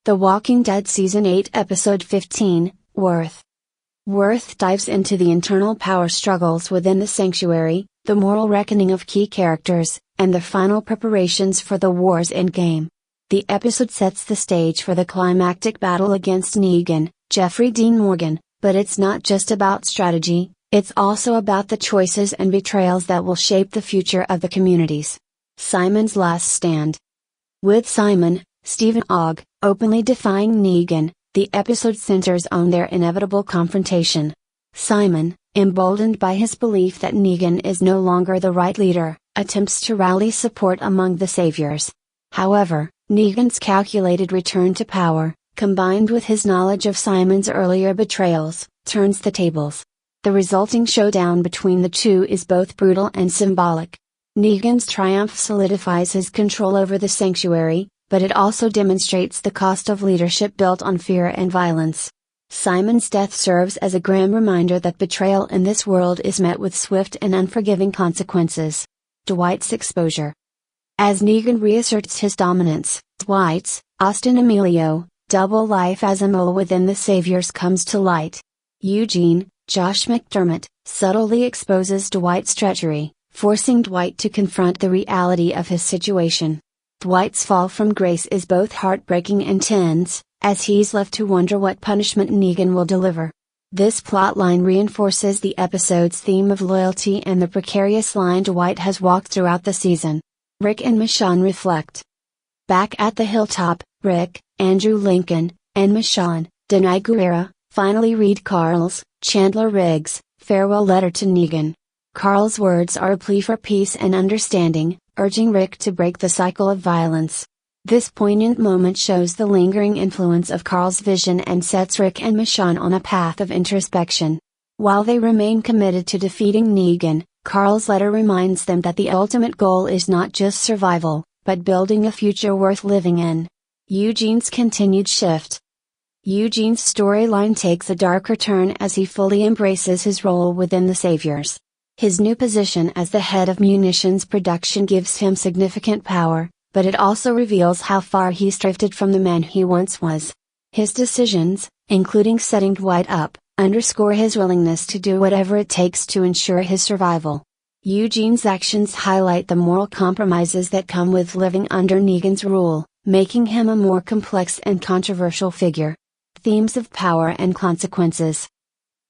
The Walking Dead Season 8 Episode 15, Worth. Worth dives into the internal power struggles within the Sanctuary, the moral reckoning of key characters, and the final preparations for the war's endgame. The episode sets the stage for the climactic battle against Negan, Jeffrey Dean Morgan, but it's not just about strategy, it's also about the choices and betrayals that will shape the future of the communities. Simon's last stand. With Simon, Steve and Og, openly defying Negan, the episode centers on their inevitable confrontation. Simon, emboldened by his belief that Negan is no longer the right leader, attempts to rally support among the saviors. However, Negan's calculated return to power, combined with his knowledge of Simon's earlier betrayals, turns the tables. The resulting showdown between the two is both brutal and symbolic. Negan's triumph solidifies his control over the Sanctuary, but it also demonstrates the cost of leadership built on fear and violence. Simon's death serves as a grim reminder that betrayal in this world is met with swift and unforgiving consequences. Dwight's exposure. As Negan reasserts his dominance, Dwight's, Austin Emilio, double life as a mole within the Saviors comes to light. Eugene, Josh McDermott, subtly exposes Dwight's treachery, forcing Dwight to confront the reality of his situation. Dwight's fall from grace is both heartbreaking and tense, as he's left to wonder what punishment Negan will deliver. This plotline reinforces the episode's theme of loyalty and the precarious line Dwight has walked throughout the season. Rick and Michonne reflect. Back at the hilltop, Rick, Andrew Lincoln, and Michonne, Denai Guerrera, finally read Carl's, Chandler Riggs, farewell letter to Negan. Carl's words are a plea for peace and understanding, urging Rick to break the cycle of violence. This poignant moment shows the lingering influence of Carl's vision and sets Rick and Michonne on a path of introspection. While they remain committed to defeating Negan, Carl's letter reminds them that the ultimate goal is not just survival, but building a future worth living in. Eugene's continued shift. Eugene's storyline takes a darker turn as he fully embraces his role within the Saviors. His new position as the head of munitions production gives him significant power, but it also reveals how far he's drifted from the man he once was. His decisions, including setting Dwight up, underscore his willingness to do whatever it takes to ensure his survival. Eugene's actions highlight the moral compromises that come with living under Negan's rule, making him a more complex and controversial figure. Themes of power and consequences.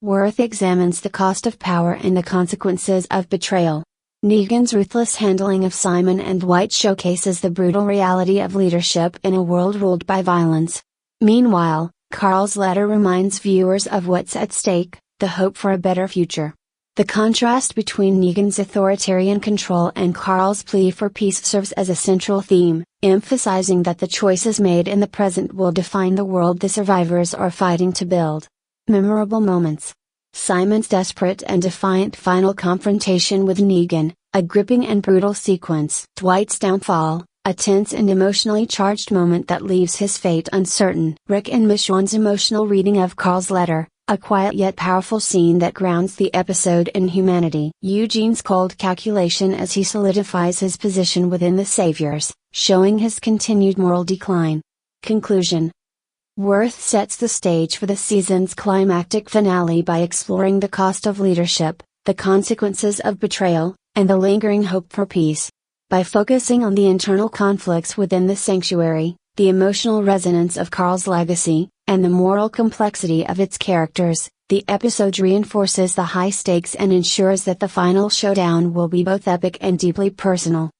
Worth examines the cost of power and the consequences of betrayal. Negan's ruthless handling of Simon and Dwight showcases the brutal reality of leadership in a world ruled by violence. Meanwhile, Carl's letter reminds viewers of what's at stake, the hope for a better future. The contrast between Negan's authoritarian control and Carl's plea for peace serves as a central theme, emphasizing that the choices made in the present will define the world the survivors are fighting to build. Memorable moments. Simon's desperate and defiant final confrontation with Negan, a gripping and brutal sequence. Dwight's downfall, a tense and emotionally charged moment that leaves his fate uncertain. Rick and Michonne's emotional reading of Carl's letter, a quiet yet powerful scene that grounds the episode in humanity. Eugene's cold calculation as he solidifies his position within the Saviors, showing his continued moral decline. Conclusion. Worth sets the stage for the season's climactic finale by exploring the cost of leadership, the consequences of betrayal, and the lingering hope for peace. By focusing on the internal conflicts within the Sanctuary, the emotional resonance of Carl's legacy, and the moral complexity of its characters, the episode reinforces the high stakes and ensures that the final showdown will be both epic and deeply personal.